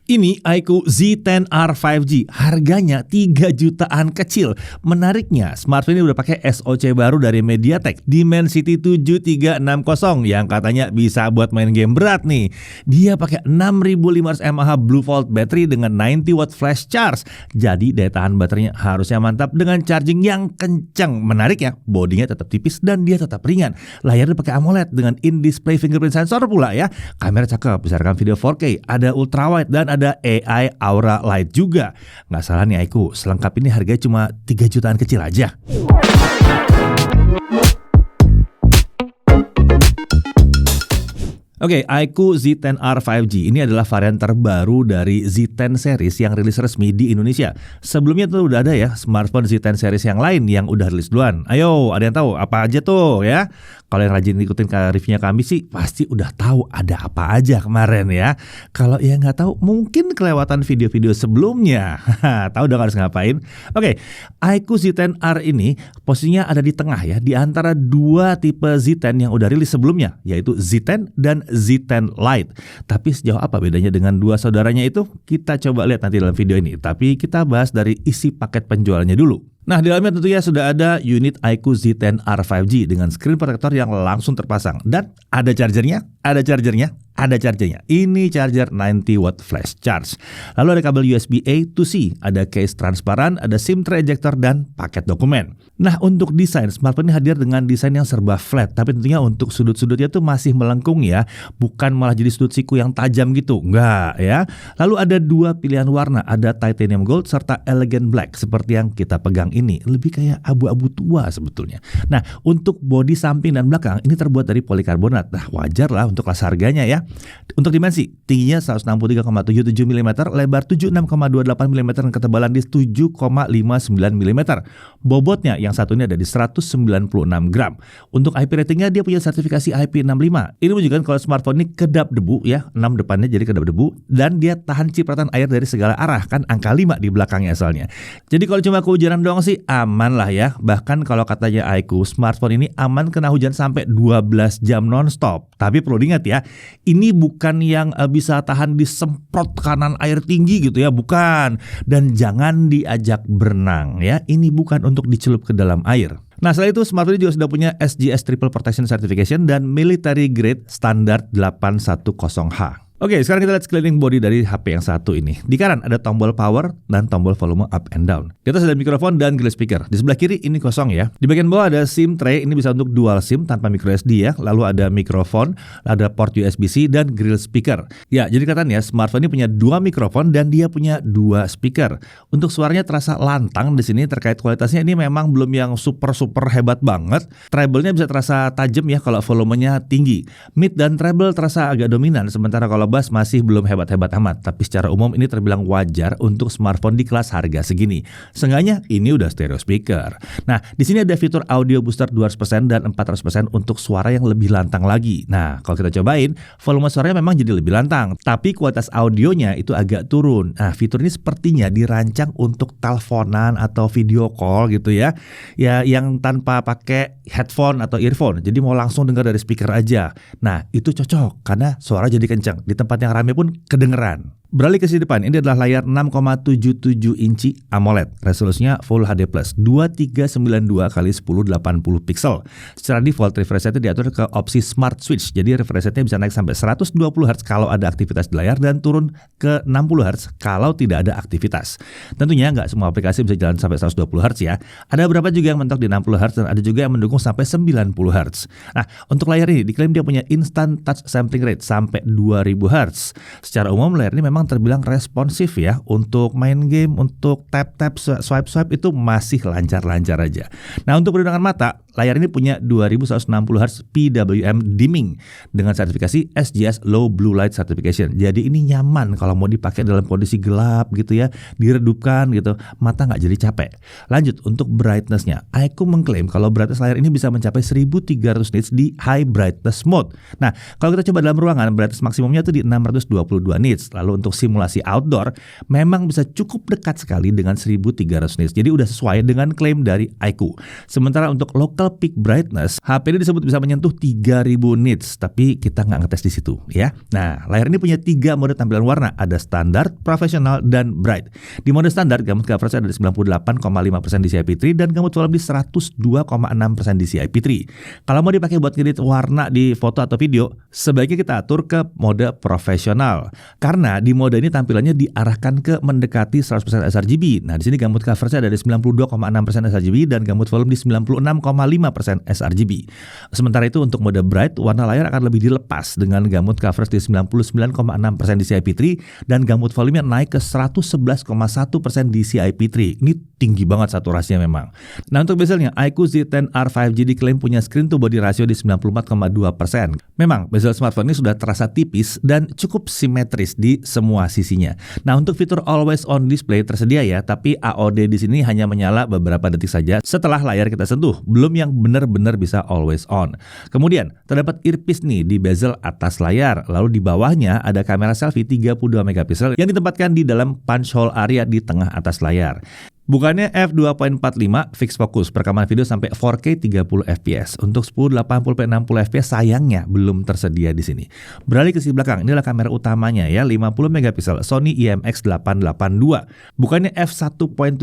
Ini iQOO Z10R 5G, harganya 3 jutaan kecil. Menariknya, smartphone ini udah pakai SoC baru dari MediaTek, Dimensity 7360 yang katanya bisa buat main game berat nih. Dia pakai 6500 mAh Blue Volt battery dengan 90 watt flash charge. Jadi daya tahan baterainya harusnya mantap dengan charging yang kencang. Menariknya, bodinya tetap tipis dan dia tetap ringan. Layarnya pakai AMOLED dengan in-display fingerprint sensor pula ya. Kamera cakep, bisa rekam video 4K, ada ultrawide dan ada AI Aura Light juga. Nggak salah nih iQOO, selengkap ini harganya cuma 3 jutaan kecil aja. Oke, iQOO Z10R 5G ini adalah varian terbaru dari Z10 series yang rilis resmi di Indonesia. Sebelumnya tuh udah ada ya smartphone Z10 series yang lain yang udah rilis duluan. Ayo, ada yang tahu apa aja tuh ya? Kalau yang rajin ikutin reviewnya kami sih pasti udah tahu ada apa aja kemarin ya. Kalau yang nggak tahu mungkin kelewatan video-video sebelumnya. Tahu dong harus ngapain? Oke, iQOO Z10R ini posisinya ada di tengah ya, di antara dua tipe Z10 yang udah rilis sebelumnya, yaitu Z10 dan Z10 Lite. Tapi sejauh apa bedanya dengan dua saudaranya itu? Kita coba lihat nanti dalam video ini. Tapi kita bahas dari isi paket penjualannya dulu. Nah, di dalamnya tentunya sudah ada unit iQOO Z10R 5G dengan screen protector yang langsung terpasang. Dan ada chargernya. Ini charger 90 watt flash charge. Lalu ada kabel USB A to C, ada case transparan, ada SIM tray ejector dan paket dokumen. Nah, untuk desain, smartphone ini hadir dengan desain yang serba flat, tapi tentunya untuk sudut-sudutnya tuh masih melengkung ya, bukan malah jadi sudut siku yang tajam gitu. Enggak ya. Lalu ada dua pilihan warna, ada titanium gold serta elegant black seperti yang kita pegang ini, lebih kayak abu-abu tua sebetulnya. Nah, untuk bodi samping dan belakang ini terbuat dari polikarbonat. Nah, wajar lah untuk kelas harganya ya. Untuk dimensi, tingginya 163,77 mm, lebar 76,28 mm dan ketebalan disk 7,59 mm. Bobotnya yang satu ini ada di 196 gram. Untuk IP ratingnya dia punya sertifikasi IP65. Ini menunjukkan kalau smartphone ini kedap debu ya, 6 depannya jadi kedap debu dan dia tahan cipratan air dari segala arah, kan angka 5 di belakangnya asalnya. Jadi kalau cuma kehujanan doang sih aman lah ya. Bahkan kalau katanya iQOO, smartphone ini aman kena hujan sampai 12 jam nonstop. Tapi perlu diingat ya, ini bukan yang bisa tahan disemprot kanan air tinggi gitu ya, bukan. Dan jangan diajak berenang ya, ini bukan untuk dicelup ke dalam air. Nah, selain itu smartphone juga sudah punya SGS Triple Protection Certification dan Military Grade Standard 810H. Oke, sekarang kita lihat sekeliling body dari HP yang satu ini. Di kanan ada tombol power dan tombol volume up and down. Di atas ada mikrofon dan grill speaker. Di sebelah kiri ini kosong ya. Di bagian bawah ada SIM tray, ini bisa untuk dual SIM tanpa micro SD ya. Lalu ada mikrofon, ada port USB-C dan grill speaker. Ya, jadi kelihatan ya, smartphone ini punya dua mikrofon dan dia punya dua speaker. Untuk suaranya terasa lantang di sini, terkait kualitasnya ini memang belum yang super hebat banget. Treble-nya bisa terasa tajam ya kalau volumenya tinggi. Mid dan treble terasa agak dominan, sementara kalau bass masih belum hebat-hebat amat, tapi secara umum ini terbilang wajar untuk smartphone di kelas harga segini. Seenggaknya ini udah stereo speaker. Nah, di sini ada fitur audio booster 200% dan 400% untuk suara yang lebih lantang lagi. Nah, kalau kita cobain, volume suaranya memang jadi lebih lantang, tapi kualitas audionya itu agak turun. Nah, fitur ini sepertinya dirancang untuk teleponan atau video call gitu ya. Ya, yang tanpa pakai headphone atau earphone. Jadi mau langsung dengar dari speaker aja. Nah, itu cocok karena suara jadi kencang. Di tempat yang ramai pun kedengeran. Beralih ke sisi depan, ini adalah layar 6,77 inci AMOLED. Resolusinya Full HD+, 2392 x 1080 pixel. Secara default, refresh rate diatur ke opsi Smart Switch. Jadi refresh rate-nya bisa naik sampai 120 Hz kalau ada aktivitas di layar dan turun ke 60 Hz kalau tidak ada aktivitas. Tentunya nggak semua aplikasi bisa jalan sampai 120 Hz ya. Ada beberapa juga yang mentok di 60 Hz dan ada juga yang mendukung sampai 90 Hz. Nah, untuk layar ini diklaim dia punya instant touch sampling rate sampai 2000 Hz. Secara umum layar ini memang terbilang responsif ya. Untuk main game, untuk tap-tap, swipe-swipe itu masih lancar-lancar aja. Nah, untuk perlindungan mata, layar ini punya 2160 Hz PWM dimming dengan sertifikasi SGS Low Blue Light Certification. Jadi ini nyaman kalau mau dipakai dalam kondisi gelap gitu ya, diredupkan gitu, mata nggak jadi capek. Lanjut, untuk brightness-nya, iQOO mengklaim kalau brightness layar ini bisa mencapai 1300 nits di high brightness mode. Nah, kalau kita coba dalam ruangan, brightness maksimumnya itu di 622 nits. Lalu untuk untuk simulasi outdoor memang bisa cukup dekat sekali dengan 1300 nits. Jadi udah sesuai dengan klaim dari iQOO. Sementara untuk local peak brightness, HP ini disebut bisa menyentuh 3000 nits, tapi kita nggak ngetes di situ ya. Nah, layar ini punya 3 mode tampilan warna, ada standar, profesional, dan bright. Di mode standar, gamut coverage ada di 98,5% DCI-P3 dan gamut volume di 102,6% DCI-P3. Kalau mau dipakai buat ngedit warna di foto atau video, sebaiknya kita atur ke mode profesional. Karena di mode ini tampilannya diarahkan ke mendekati 100% sRGB. Nah, di sini gamut coverage ada di 92,6% sRGB dan gamut volume di 96,5% sRGB. Sementara itu untuk mode bright, warna layar akan lebih dilepas dengan gamut coverage di 99,6% DCI-P3 dan gamut volumenya naik ke 111,1% DCI-P3. Ini tinggi banget saturasinya memang. Nah, untuk bezelnya, iQOO Z10R 5G diklaim punya screen to body ratio di 94,2%. Memang bezel smartphone ini sudah terasa tipis dan cukup simetris di semua sisinya. Nah, untuk fitur always on display tersedia ya, tapi AOD di sini hanya menyala beberapa detik saja setelah layar kita sentuh, belum yang benar-benar bisa always on. Kemudian, terdapat earpiece nih di bezel atas layar. Lalu di bawahnya ada kamera selfie 32 megapiksel yang ditempatkan di dalam punch hole area di tengah atas layar. Bukannya f2.45 fix fokus, perekaman video sampai 4K 30 fps. Untuk 1080p 60 fps sayangnya belum tersedia di sini. Beralih ke sisi belakang, inilah kamera utamanya ya, 50 megapiksel Sony IMX882. Bukannya f1.79,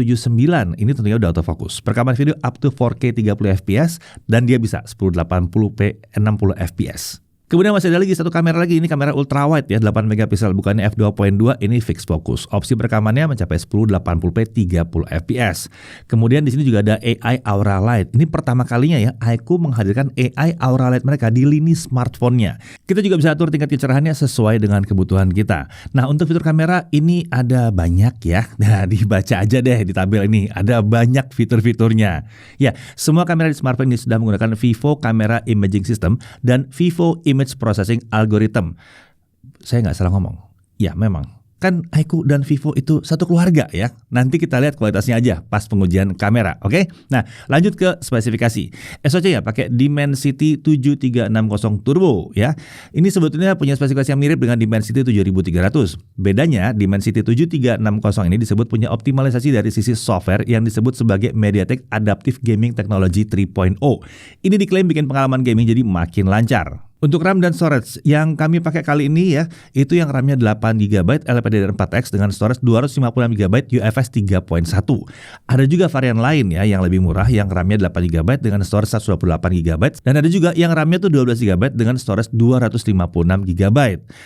ini tentunya udah autofocus. Perekaman video up to 4K 30 fps dan dia bisa 1080p 60 fps. Kemudian masih ada lagi satu kamera lagi, ini kamera ultrawide ya, 8 megapiksel, bukannya f2.2, ini fix focus. Opsi perekamannya mencapai 1080p 30 fps. Kemudian di sini juga ada AI Aura Light. Ini pertama kalinya ya iQOO menghadirkan AI Aura Light mereka di lini smartphone-nya. Kita juga bisa atur tingkat kecerahannya sesuai dengan kebutuhan kita. Nah, untuk fitur kamera ini ada banyak ya. Nah, dibaca aja deh di tabel ini, ada banyak fitur-fiturnya. Ya, semua kamera di smartphone ini sudah menggunakan Vivo Camera Imaging System dan Vivo Image Processing Algorithm. Saya nggak salah ngomong. Ya memang. Kan iQOO dan Vivo itu satu keluarga ya. Nanti kita lihat kualitasnya aja pas pengujian kamera, oke? Nah, lanjut ke spesifikasi. SoC ya pakai Dimensity 7360 Turbo ya. Ini sebetulnya punya spesifikasi yang mirip dengan Dimensity 7300. Bedanya Dimensity 7360 ini disebut punya optimalisasi dari sisi software yang disebut sebagai MediaTek Adaptive Gaming Technology 3.0. Ini diklaim bikin pengalaman gaming jadi makin lancar. Untuk RAM dan storage yang kami pakai kali ini ya, itu yang RAM-nya 8GB LPDDR4X dengan storage 256GB UFS 3.1. Ada juga varian lain ya yang lebih murah yang RAM-nya 8GB dengan storage 128GB dan ada juga yang RAM-nya tuh 12GB dengan storage 256GB.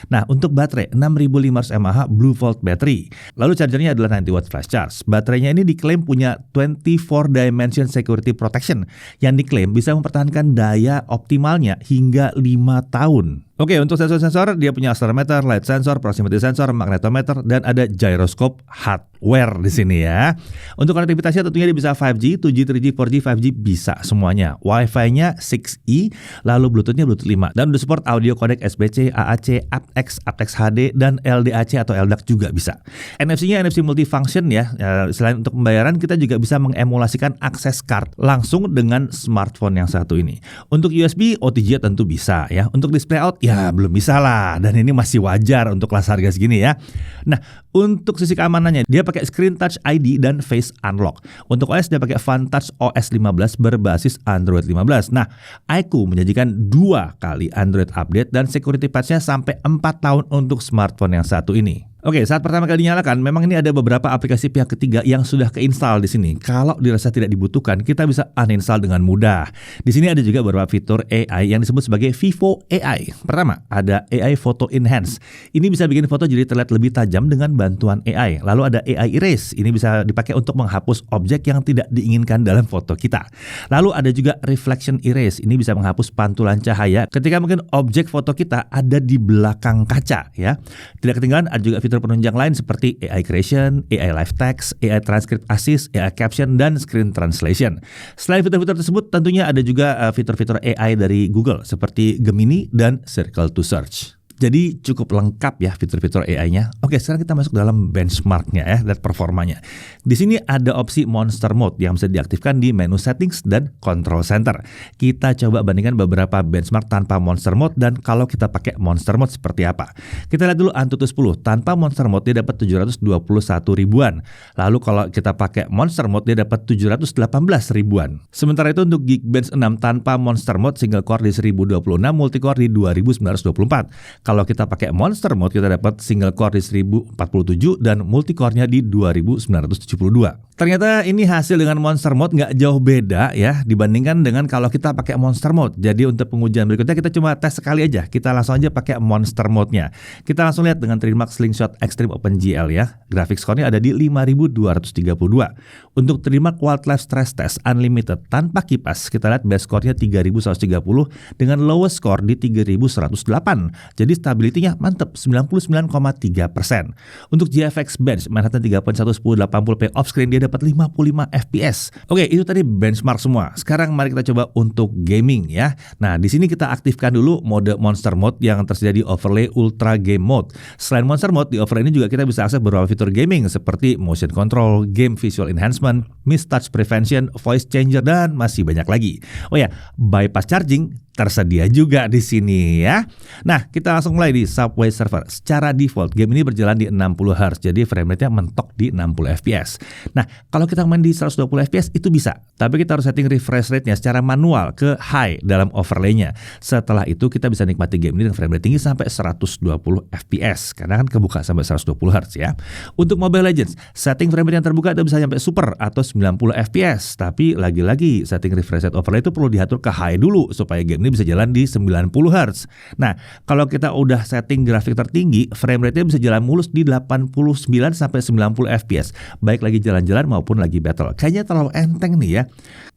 Nah, untuk baterai 6500 mAh Blue Volt battery. Lalu chargernya adalah 90 watt flash charge. Baterainya ini diklaim punya 24 dimension security protection yang diklaim bisa mempertahankan daya optimalnya hingga 5 tahun. Oke, untuk sensor-sensor dia punya accelerometer, light sensor, proximity sensor, magnetometer, dan ada gyroscope hardware di sini ya. Untuk konektivitasnya tentunya dia bisa 5G, 2G, 3G, 4G, 5G bisa semuanya. Wi-Fi-nya 6E, lalu Bluetooth-nya Bluetooth 5 dan udah support audio codec SBC, AAC, aptX, aptX HD dan LDAC atau LDAC juga bisa. NFC-nya NFC multifunction ya. Selain untuk pembayaran kita juga bisa mengemulasikan akses card langsung dengan smartphone yang satu ini. Untuk USB, OTG tentu bisa ya. Untuk display out ya belum bisa lah, dan ini masih wajar untuk kelas harga segini ya. Nah, untuk sisi keamanannya dia pakai Screen Touch ID dan Face Unlock. Untuk OS dia pakai FunTouch OS 15 berbasis Android 15. Nah, iQOO menjanjikan 2 kali Android update dan security patch-nya sampai 4 tahun untuk smartphone yang satu ini. Oke, saat pertama kali dinyalakan, memang ini ada beberapa aplikasi pihak ketiga yang sudah keinstall di sini. Kalau dirasa tidak dibutuhkan, kita bisa uninstall dengan mudah. Di sini ada juga beberapa fitur AI yang disebut sebagai Vivo AI. Pertama, ada AI Photo Enhance. Ini bisa bikin foto jadi terlihat lebih tajam dengan bantuan AI. Lalu ada AI Erase. Ini bisa dipakai untuk menghapus objek yang tidak diinginkan dalam foto kita. Lalu ada juga Reflection Erase. Ini bisa menghapus pantulan cahaya ketika mungkin objek foto kita ada di belakang kaca ya. Tidak ketinggalan ada juga fitur penunjang lain seperti AI Creation, AI Live Text, AI Transcript Assist, AI Caption, dan Screen Translation. Selain fitur-fitur tersebut, tentunya ada juga fitur-fitur AI dari Google seperti Gemini dan Circle to Search. Jadi cukup lengkap ya fitur-fitur AI-nya. Oke, sekarang kita masuk dalam benchmark-nya ya, dan performanya. Di sini ada opsi Monster Mode yang bisa diaktifkan di menu settings dan control center. Kita coba bandingkan beberapa benchmark tanpa Monster Mode dan kalau kita pakai Monster Mode seperti apa. Kita lihat dulu Antutu 10. Tanpa Monster Mode dia dapat 721 ribuan. Lalu kalau kita pakai Monster Mode dia dapat 718 ribuan. Sementara itu untuk Geekbench 6 tanpa Monster Mode single core di 1026, multicore di 2924. Kalau kita pakai Monster Mode kita dapat single core di 1047 dan multicore-nya di 2972. Ternyata ini hasil dengan Monster Mode nggak jauh beda ya dibandingkan dengan kalau kita pakai Monster Mode. Jadi untuk pengujian berikutnya kita cuma tes sekali aja. Kita langsung aja pakai Monster Mode-nya. Kita langsung lihat dengan Trimax Slingshot Extreme OpenGL ya. Grafik score-nya ada di 5232. Untuk Trimax Wildlife Stress Test Unlimited tanpa kipas, kita lihat base score-nya 3130 dengan lowest score di 3108. Jadi stability-nya mantep 99,3%. Untuk GFX Bench Manhattan 3.1 1080p off-screen dia dapat 55 fps. Oke, itu tadi benchmark semua. Sekarang mari kita coba untuk gaming ya. Nah, di sini kita aktifkan dulu mode Monster Mode yang tersedia di overlay Ultra Game Mode. Selain Monster Mode, di overlay ini juga kita bisa akses beberapa fitur gaming seperti motion control, game visual enhancement, mistouch prevention, voice changer dan masih banyak lagi. Oh ya, bypass charging tersedia juga di sini ya. Nah, kita langsung mulai di Subway Surfer. Secara default game ini berjalan di 60 Hz. Jadi frame rate-nya mentok di 60 fps. Nah, kalau kita main di 120 fps itu bisa. Tapi kita harus setting refresh rate-nya secara manual ke high dalam overlay-nya. Setelah itu kita bisa nikmati game ini dengan frame rate tinggi sampai 120 fps. Karena kan kebuka sampai 120 Hz ya. Untuk Mobile Legends, setting frame rate yang terbuka itu bisa sampai super atau 90 fps. Tapi lagi-lagi setting refresh rate overlay itu perlu diatur ke high dulu supaya game ini bisa jalan di 90 Hz. Nah, kalau kita udah setting grafik tertinggi, frame rate-nya bisa jalan mulus di 89 sampai 90 fps. Baik lagi jalan-jalan maupun lagi battle. Kayaknya terlalu enteng nih ya.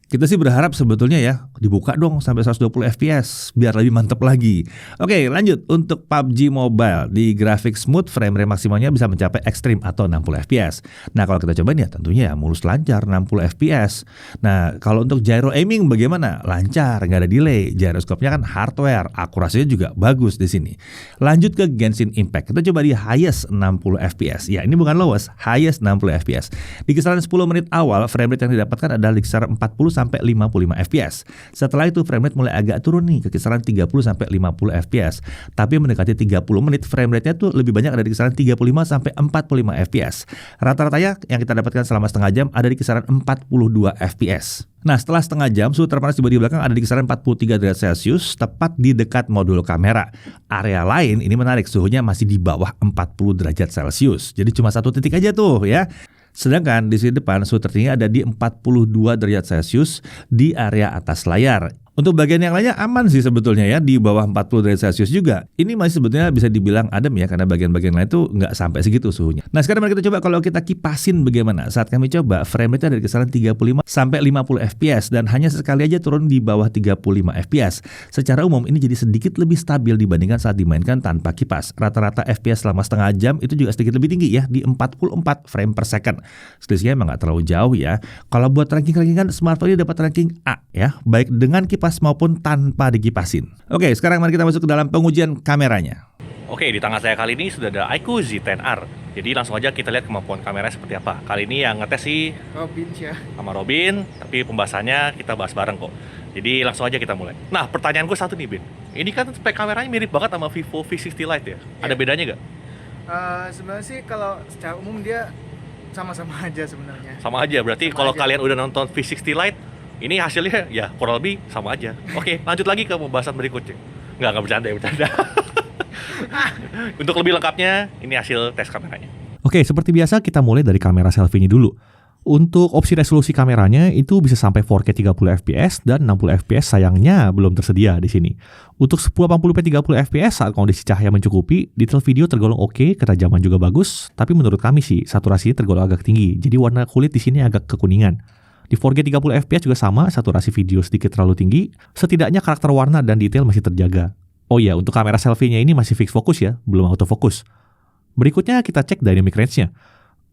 Kita sih berharap sebetulnya ya dibuka dong sampai 120 fps biar lebih mantep lagi. Oke, lanjut untuk PUBG Mobile di grafik smooth frame rate maksimalnya bisa mencapai ekstrim atau 60 fps. Nah, kalau kita cobain ya tentunya ya mulus lancar 60 fps. Nah, kalau untuk gyro aiming bagaimana? Lancar, nggak ada delay. Gyroscope-nya kan hardware, akurasinya juga bagus di sini. Lanjut ke Genshin Impact. Kita coba di highest 60 fps. Ya, ini bukan lowest, highest 60 fps. Di kisaran 10 menit awal frame rate yang didapatkan adalah di kisaran 40 sampai 55 fps. Setelah itu frame rate mulai agak turun nih ke kisaran 30 sampai 50 fps. Tapi mendekati 30 menit frame rate-nya tuh lebih banyak ada di kisaran 35 sampai 45 fps. Rata-ratanya yang kita dapatkan selama setengah jam ada di kisaran 42 fps. Nah, setelah setengah jam suhu terpanas di bodi belakang ada di kisaran 43 derajat Celcius tepat di dekat modul kamera. Area lain ini menarik, suhunya masih di bawah 40 derajat Celcius. Jadi cuma satu titik aja tuh ya. Sedangkan di sisi depan suhu tertinggi ada di 42 derajat Celcius di area atas layar. Untuk bagian yang lainnya aman sih sebetulnya ya, di bawah 40 derajat Celcius juga. Ini masih sebetulnya bisa dibilang adem ya, karena bagian-bagian lain tuh nggak sampai segitu suhunya. Nah, sekarang mari kita coba kalau kita kipasin bagaimana. Saat kami coba, frame rate-nya dari kisaran 35 sampai 50 fps dan hanya sekali aja turun di bawah 35 fps. Secara umum ini jadi sedikit lebih stabil dibandingkan saat dimainkan tanpa kipas. Rata-rata fps selama setengah jam itu juga sedikit lebih tinggi ya, di 44 frame per second. Selisihnya emang nggak terlalu jauh ya. Kalau buat ranking-rankingan, smartphone ini dapat ranking A ya, baik dengan kipas maupun tanpa dikipasin. Oke, sekarang mari kita masuk ke dalam pengujian kameranya. Oke, di tangan saya kali ini sudah ada iQOO Z10R. Jadi langsung aja kita lihat kemampuan kameranya seperti apa. Kali ini yang ngetes sih Robin ya. sama Robin, tapi pembahasannya kita bahas bareng kok. Jadi langsung aja kita mulai. Nah, pertanyaanku satu nih, Bin. Ini kan spek kameranya mirip banget sama Vivo V60 Lite ya? Ada bedanya nggak? Sebenarnya sih kalau secara umum dia sama-sama aja sebenarnya. Sama aja, berarti Sama kalau aja. kalian udah nonton V60 Lite, ini hasilnya ya kurang lebih sama aja. Oke, lanjut lagi ke pembahasan berikutnya. Nggak bercanda ya, bercanda. Untuk lebih lengkapnya, ini hasil tes kameranya. Oke, seperti biasa kita mulai dari kamera selfie-nya dulu. Untuk opsi resolusi kameranya itu bisa sampai 4K 30 fps dan 60 fps sayangnya belum tersedia di sini. Untuk 1080p 30 fps saat kondisi cahaya mencukupi, detail video tergolong oke, ketajaman juga bagus, tapi menurut kami sih saturasinya tergolong agak tinggi. Jadi warna kulit di sini agak kekuningan. Di 4K 30 fps juga sama, saturasi video sedikit terlalu tinggi, setidaknya karakter warna dan detail masih terjaga. Oh iya, untuk kamera selfie-nya ini masih fix fokus ya, belum autofocus. Berikutnya kita cek dynamic range-nya.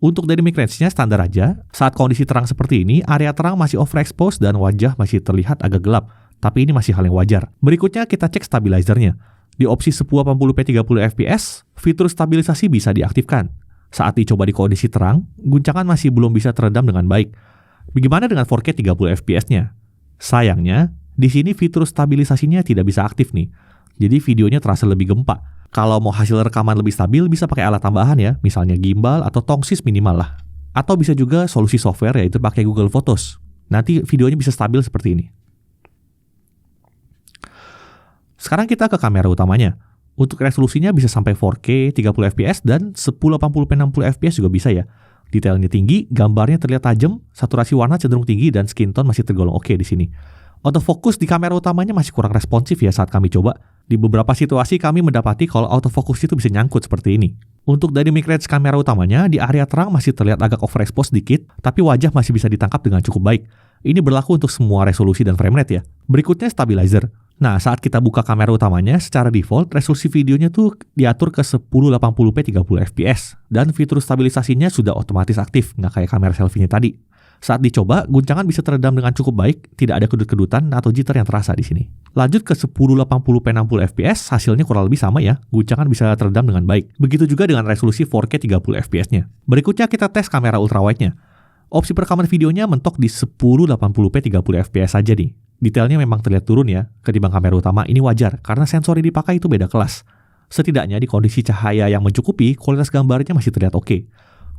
Untuk dynamic range-nya standar aja, saat kondisi terang seperti ini, area terang masih overexposed dan wajah masih terlihat agak gelap, tapi ini masih hal yang wajar. Berikutnya kita cek stabilizer-nya. Di opsi 1080p 30 fps, fitur stabilisasi bisa diaktifkan. Saat dicoba di kondisi terang, guncangan masih belum bisa teredam dengan baik. Bagaimana dengan 4K 30 fps-nya? Sayangnya, di sini fitur stabilisasinya tidak bisa aktif nih. Jadi videonya terasa lebih gempa. Kalau mau hasil rekaman lebih stabil, bisa pakai alat tambahan ya, misalnya gimbal atau tongsis minimal lah. Atau bisa juga solusi software, yaitu pakai Google Photos. Nanti videonya bisa stabil seperti ini. Sekarang kita ke kamera utamanya. Untuk resolusinya bisa sampai 4K 30 fps dan 1080p 60 fps juga bisa ya. Detailnya tinggi, gambarnya terlihat tajam, saturasi warna cenderung tinggi dan skin tone masih tergolong oke di sini. Autofocus di kamera utamanya masih kurang responsif ya saat kami coba. Di beberapa situasi kami mendapati kalau autofocus itu bisa nyangkut seperti ini. Untuk dynamic range kamera utamanya, di area terang masih terlihat agak overexpose sedikit, tapi wajah masih bisa ditangkap dengan cukup baik. Ini berlaku untuk semua resolusi dan frame rate ya. Berikutnya stabilizer. Nah, saat kita buka kamera utamanya, secara default, resolusi videonya tuh diatur ke 1080p 30 fps. Dan fitur stabilisasinya sudah otomatis aktif, nggak kayak kamera selfie-nya tadi. Saat dicoba, guncangan bisa teredam dengan cukup baik, tidak ada kedut-kedutan atau jitter yang terasa di sini. Lanjut ke 1080p 60 fps, hasilnya kurang lebih sama ya, guncangan bisa teredam dengan baik. Begitu juga dengan resolusi 4K 30 fps-nya. Berikutnya kita tes kamera ultrawide-nya. Opsi perekaman videonya mentok di 1080p 30 fps saja nih. Detailnya memang terlihat turun ya, ketimbang kamera utama. Ini wajar, karena sensor yang dipakai itu beda kelas. Setidaknya di kondisi cahaya yang mencukupi, kualitas gambarnya masih terlihat oke.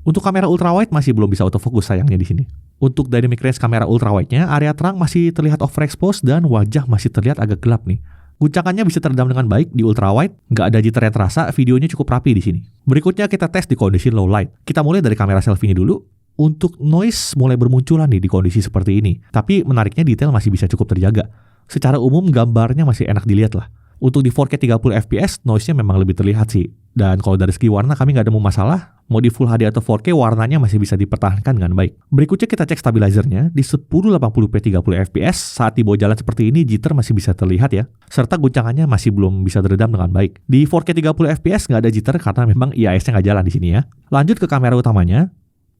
Untuk kamera ultrawide masih belum bisa autofocus sayangnya di sini. Untuk dynamic range kamera ultrawide-nya, area terang masih terlihat overexposed dan wajah masih terlihat agak gelap nih. Guncangannya bisa teredam dengan baik di ultrawide, nggak ada jitter yang terasa, videonya cukup rapi di sini. Berikutnya kita tes di kondisi low light. Kita mulai dari kamera selfie-nya dulu. Untuk noise mulai bermunculan nih di kondisi seperti ini. Tapi menariknya detail masih bisa cukup terjaga. Secara umum gambarnya masih enak dilihat lah. Untuk di 4K 30 fps, noise-nya memang lebih terlihat sih. Dan kalau dari segi warna kami nggak ada masalah. Mau di Full HD atau 4K warnanya masih bisa dipertahankan dengan baik. Berikutnya kita cek stabilizernya di 1080p 30 fps. Saat di bawah jalan seperti ini, jitter masih bisa terlihat ya. Serta guncangannya masih belum bisa teredam dengan baik. Di 4K 30 fps nggak ada jitter karena memang IIS-nya nggak jalan di sini ya. Lanjut ke kamera utamanya.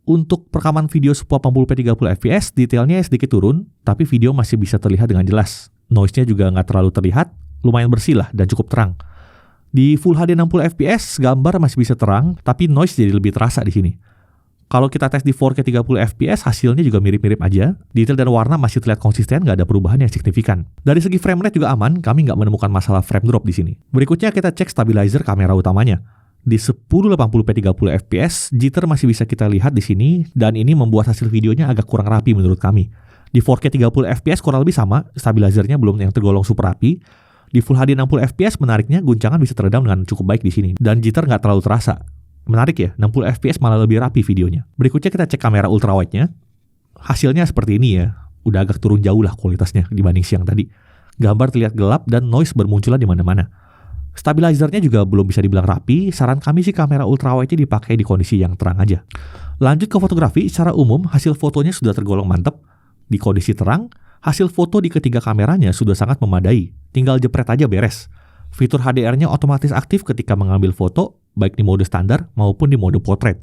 Untuk perekaman video 1080p 30 fps, detailnya sedikit turun, tapi video masih bisa terlihat dengan jelas. Noise-nya juga nggak terlalu terlihat, lumayan bersih lah dan cukup terang. Di Full HD 60 fps, gambar masih bisa terang, tapi noise jadi lebih terasa di sini. Kalau kita tes di 4K 30 fps, hasilnya juga mirip-mirip aja. Detail dan warna masih terlihat konsisten, nggak ada perubahan yang signifikan. Dari segi frame rate juga aman, kami nggak menemukan masalah frame drop di sini. Berikutnya kita cek stabilizer kamera utamanya. Di 1080p 30 fps, jitter masih bisa kita lihat di sini, dan ini membuat hasil videonya agak kurang rapi menurut kami. Di 4K 30 fps kurang lebih sama, stabilizernya belum yang tergolong super rapi. Di Full HD 60 fps menariknya guncangan bisa teredam dengan cukup baik di sini, dan jitter nggak terlalu terasa. Menarik ya, 60 fps malah lebih rapi videonya. Berikutnya kita cek kamera ultrawide-nya. Hasilnya seperti ini ya, udah agak turun jauh lah kualitasnya dibanding siang tadi. Gambar terlihat gelap dan noise bermunculan di mana-mana. Stabilizernya juga belum bisa dibilang rapi, saran kami sih kamera ultrawide-nya dipakai di kondisi yang terang aja. Lanjut ke fotografi, secara umum hasil fotonya sudah tergolong mantap. Di kondisi terang, hasil foto di ketiga kameranya sudah sangat memadai, tinggal jepret aja beres. Fitur HDR-nya otomatis aktif ketika mengambil foto, baik di mode standar maupun di mode portrait.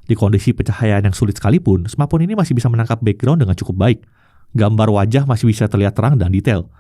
Di kondisi pencahayaan yang sulit sekalipun, smartphone ini masih bisa menangkap background dengan cukup baik. Gambar wajah masih bisa terlihat terang dan detail.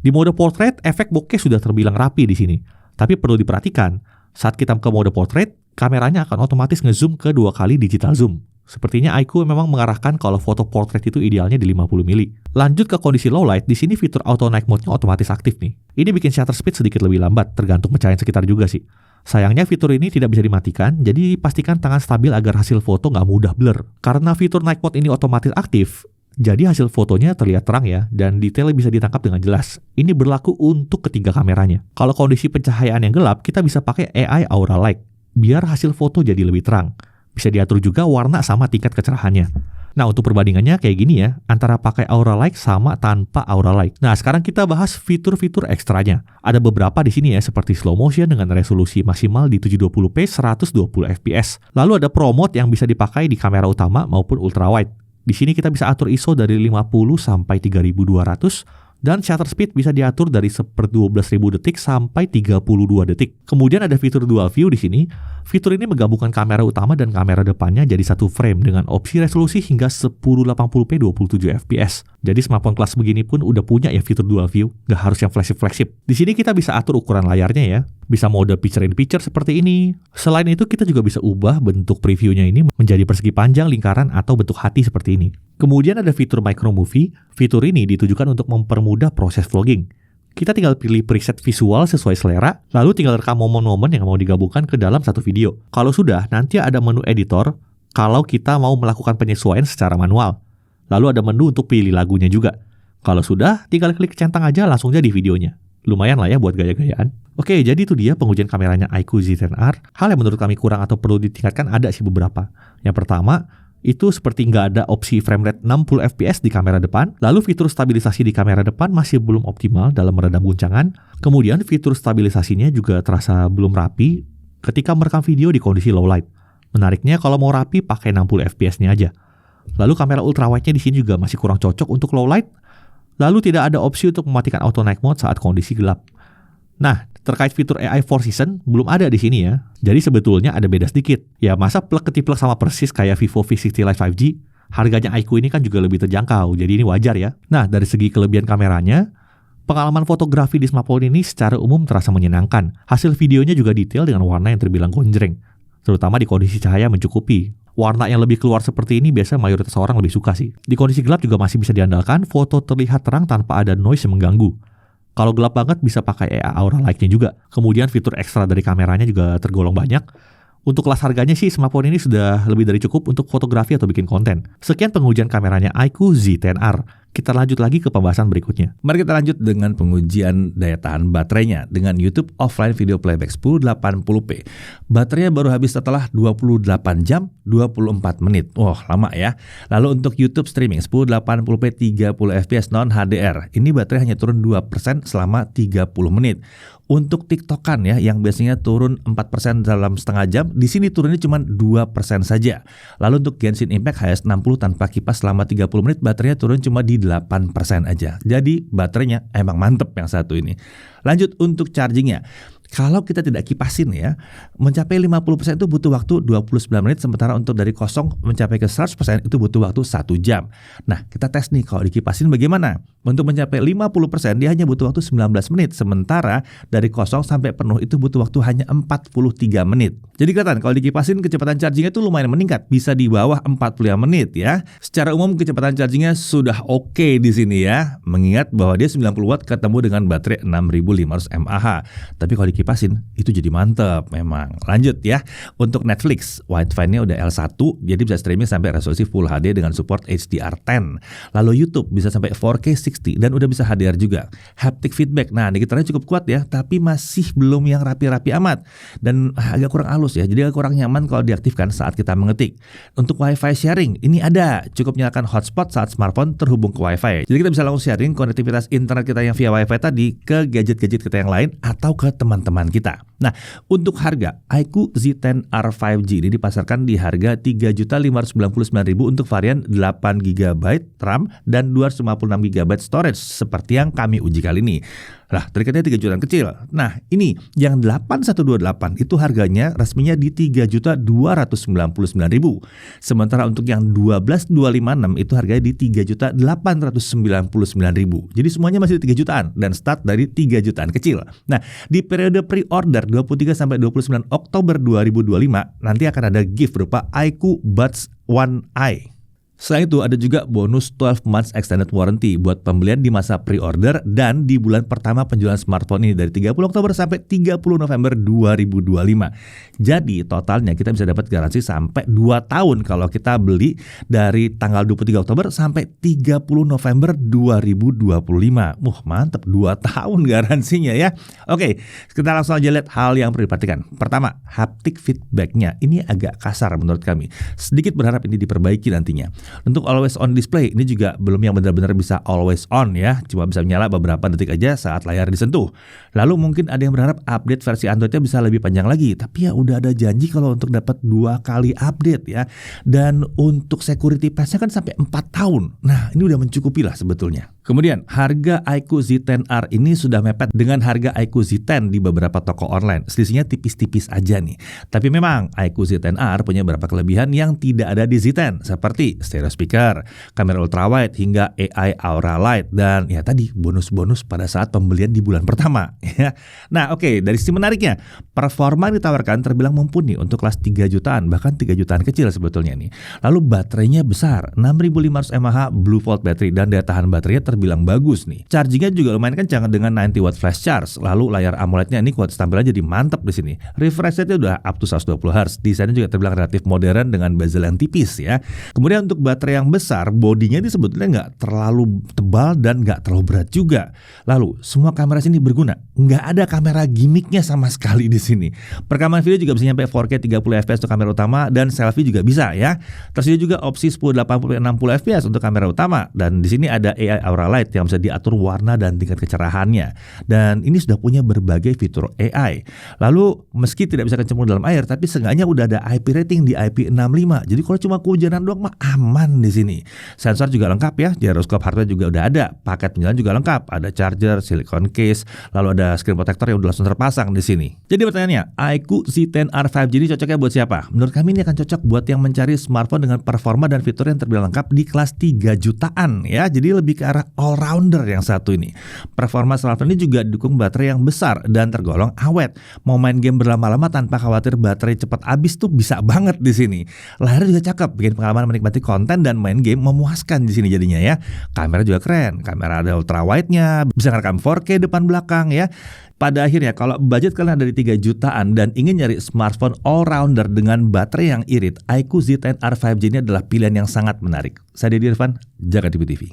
Di mode portrait, efek bokeh sudah terbilang rapi di sini. Tapi perlu diperhatikan, saat kita ke mode portrait, kameranya akan otomatis ngezoom ke 2 kali digital zoom. Sepertinya iQOO memang mengarahkan kalau foto portrait itu idealnya di 50 mili. Lanjut ke kondisi low light, di sini fitur auto night mode-nya otomatis aktif nih. Ini bikin shutter speed sedikit lebih lambat, tergantung pencahayaan sekitar juga sih. Sayangnya fitur ini tidak bisa dimatikan, jadi pastikan tangan stabil agar hasil foto nggak mudah blur. Karena fitur night mode ini otomatis aktif, jadi hasil fotonya terlihat terang ya, dan detail bisa ditangkap dengan jelas. Ini berlaku untuk ketiga kameranya. Kalau kondisi pencahayaan yang gelap, kita bisa pakai AI Aura Light, biar hasil foto jadi lebih terang. Bisa diatur juga warna sama tingkat kecerahannya. Nah, untuk perbandingannya kayak gini ya, antara pakai Aura Light sama tanpa Aura Light. Nah, sekarang kita bahas fitur-fitur ekstranya. Ada beberapa di sini ya, seperti slow motion dengan resolusi maksimal di 720p 120 fps. Lalu ada Pro Mode yang bisa dipakai di kamera utama maupun ultrawide. Di sini kita bisa atur ISO dari 50 sampai 3200, Dan shutter speed bisa diatur dari 1/12.000 detik sampai 32 detik. Kemudian ada fitur dual view di sini. Fitur ini menggabungkan kamera utama dan kamera depannya jadi satu frame dengan opsi resolusi hingga 1080p 27 fps. Jadi smartphone kelas begini pun udah punya ya fitur dual view, nggak harus yang flagship. Di sini kita bisa atur ukuran layarnya ya. Bisa mode picture in picture seperti ini. Selain itu kita juga bisa ubah bentuk previewnya ini menjadi persegi panjang, lingkaran, atau bentuk hati seperti ini. Kemudian ada fitur micro movie. Fitur ini ditujukan untuk mempermudah proses vlogging. Kita tinggal pilih preset visual sesuai selera, lalu tinggal rekam momen-momen yang mau digabungkan ke dalam satu video. Kalau sudah, nanti ada menu editor kalau kita mau melakukan penyesuaian secara manual. Lalu ada menu untuk pilih lagunya juga. Kalau sudah, tinggal klik centang aja langsung jadi videonya. Lumayan lah ya buat gaya-gayaan. Oke, jadi itu dia pengujian kameranya iQOO Z10R. Hal yang menurut kami kurang atau perlu ditingkatkan ada sih beberapa. Yang pertama, itu seperti nggak ada opsi frame rate 60 fps di kamera depan. Lalu fitur stabilisasi di kamera depan masih belum optimal dalam meredam guncangan. Kemudian fitur stabilisasinya juga terasa belum rapi ketika merekam video di kondisi low light. Menariknya kalau mau rapi pakai 60 fps-nya aja. Lalu kamera ultrawide-nya di sini juga masih kurang cocok untuk low light. Lalu tidak ada opsi untuk mematikan auto night mode saat kondisi gelap. Nah, terkait fitur AI 4Season belum ada di sini ya. Jadi sebetulnya ada beda sedikit. Ya masa plek-ketiplek sama persis kayak Vivo V60 Lite 5G. Harganya iQOO ini kan juga lebih terjangkau, jadi ini wajar ya. Nah, dari segi kelebihan kameranya, pengalaman fotografi di smartphone ini secara umum terasa menyenangkan. Hasil videonya juga detail dengan warna yang terbilang gonjreng, terutama di kondisi cahaya mencukupi. Warna yang lebih keluar seperti ini biasa mayoritas orang lebih suka sih. Di kondisi gelap juga masih bisa diandalkan, foto terlihat terang tanpa ada noise yang mengganggu. Kalau gelap banget bisa pakai AI Aura Light-nya juga. Kemudian fitur ekstra dari kameranya juga tergolong banyak. Untuk kelas harganya sih smartphone ini sudah lebih dari cukup untuk fotografi atau bikin konten. Sekian pengujian kameranya iQOO Z10R. Kita lanjut lagi ke pembahasan berikutnya. Mari kita lanjut dengan pengujian daya tahan baterainya dengan YouTube Offline Video Playback 1080p. Baterainya baru habis setelah 28 jam 24 menit. Wah, lama ya. Lalu untuk YouTube streaming 1080p 30 fps non HDR. Ini baterai hanya turun 2% selama 30 menit. Untuk TikTokan ya yang biasanya turun 4% dalam setengah jam, di sini turunnya cuma 2% saja. Lalu untuk Genshin Impact HS60 tanpa kipas selama 30 menit baterainya turun cuma di 8% aja. Jadi baterainya emang mantep yang satu ini. Lanjut untuk chargingnya. Kalau kita tidak kipasin ya, mencapai 50% itu butuh waktu 29 menit, sementara untuk dari kosong mencapai ke 100% itu butuh waktu 1 jam. Nah, kita tes nih kalau dikipasin bagaimana? Untuk mencapai 50% dia hanya butuh waktu 19 menit, sementara dari kosong sampai penuh itu butuh waktu hanya 43 menit. Jadi kelihatan kalau dikipasin kecepatan chargingnya itu lumayan meningkat, bisa di bawah 45 menit ya. Secara umum kecepatan chargingnya sudah oke di sini ya, mengingat bahwa dia 90 watt ketemu dengan baterai 6500 mAh. Tapi kalau dikipasin itu jadi mantep memang. Lanjut ya, untuk Netflix Wi-Fi-nya udah L1, jadi bisa streaming sampai resolusi Full HD dengan support HDR10. Lalu YouTube bisa sampai 4K 60 dan udah bisa HDR juga. Haptic feedback, nah ini gitarnya cukup kuat ya, tapi masih belum yang rapi-rapi amat dan agak kurang halus ya, jadi agak kurang nyaman kalau diaktifkan saat kita mengetik. Untuk Wi-Fi sharing ini ada, cukup nyalakan hotspot saat smartphone terhubung ke Wi-Fi. Jadi kita bisa langsung sharing konektivitas internet kita yang via Wi-Fi tadi ke gadget-gadget kita yang lain atau ke teman-teman kita. Nah, untuk harga iQOO Z10R 5G ini dipasarkan di harga Rp3.599.000 untuk varian 8GB RAM dan 256GB storage seperti yang kami uji kali ini. Lah, triketnya 3 jutaan kecil. Nah, ini yang 8128 itu harganya resminya di Rp3.299.000. Sementara untuk yang 12256 itu harganya di Rp3.899.000. Jadi semuanya masih 3 jutaan dan start dari 3 jutaan kecil. Nah, di periode pre-order 23 sampai 29 Oktober 2025 nanti akan ada gift berupa iQOO Buds One Eye. Selain itu ada juga bonus 12 months extended warranty buat pembelian di masa pre-order dan di bulan pertama penjualan smartphone ini dari 30 Oktober sampai 30 November 2025. Jadi totalnya kita bisa dapat garansi sampai 2 tahun kalau kita beli dari tanggal 23 Oktober sampai 30 November 2025. Mantep, 2 tahun garansinya ya. Oke, kita langsung aja lihat hal yang perlu diperhatikan. Pertama, haptic feedback-nya ini agak kasar menurut kami. Sedikit berharap ini diperbaiki nantinya. Untuk always on display ini juga belum yang benar-benar bisa always on ya, cuma bisa menyala beberapa detik aja saat layar disentuh. Lalu mungkin ada yang berharap update versi Android-nya bisa lebih panjang lagi, tapi ya udah ada janji kalau untuk dapat 2 kali update ya. Dan untuk security patch-nya kan sampai 4 tahun. Nah, ini udah mencukupi lah sebetulnya. Kemudian harga iQOO Z10R ini sudah mepet dengan harga iQOO Z10 di beberapa toko online. Selisihnya tipis-tipis aja nih. Tapi memang iQOO Z10R punya beberapa kelebihan yang tidak ada di Z10, seperti stereo speaker, kamera ultrawide hingga AI Aura Light, dan ya tadi bonus-bonus pada saat pembelian di bulan pertama. Nah oke, dari sisi menariknya, performa yang ditawarkan terbilang mumpuni untuk kelas 3 jutaan, bahkan 3 jutaan kecil sebetulnya nih. Lalu baterainya besar, 6500 mAh Blue Volt battery, dan daya tahan baterainya terbilang bagus nih. Chargingnya juga lumayan kencang dengan 90 watt flash charge. Lalu layar AMOLED-nya ini kualitas tampilannya jadi mantap di sini. Refresh rate-nya udah up to 120 Hz. Desainnya juga terbilang relatif modern dengan bezel yang tipis ya. Kemudian untuk baterai yang besar, bodinya ini sebetulnya nggak terlalu tebal dan nggak terlalu berat juga. Lalu semua kamera sini berguna. Nggak ada kamera gimmicknya sama sekali di sini. Perekaman video juga bisa nyampe 4K 30 fps untuk kamera utama, dan selfie juga bisa ya. Tersedia juga opsi 1080 60 fps untuk kamera utama, dan di sini ada AI Aura Light yang bisa diatur warna dan tingkat kecerahannya. Dan ini sudah punya berbagai fitur AI. Lalu meski tidak bisa kecemplung dalam air, tapi seenggaknya udah ada IP rating di IP65. Jadi kalau cuma kehujanan doang mah aman di sini. Sensor juga lengkap ya, gyroscope hardware juga udah ada, paket penjalan juga lengkap, ada charger, silicone case, lalu ada screen protector yang udah langsung terpasang di sini. Jadi pertanyaannya, iQOO Z10R 5G ini cocoknya buat siapa? Menurut kami ini akan cocok buat yang mencari smartphone dengan performa dan fitur yang terbilang lengkap di kelas 3 jutaan ya. Jadi lebih ke arah all-rounder yang satu ini. Performa smartphone ini juga didukung baterai yang besar dan tergolong awet. Mau main game berlama-lama tanpa khawatir baterai cepat habis tuh bisa banget di sini. Layarnya juga cakep, bikin pengalaman menikmati konten dan main game memuaskan di sini jadinya ya. Kamera juga keren, kamera ada ultrawide-nya, bisa ngerekam 4K depan belakang ya. Pada akhirnya kalau budget kalian ada di 3 jutaan dan ingin nyari smartphone all-rounder dengan baterai yang irit, iQOO Z10R 5G ini adalah pilihan yang sangat menarik. Saya Deddy Irfan, Jakarta TV.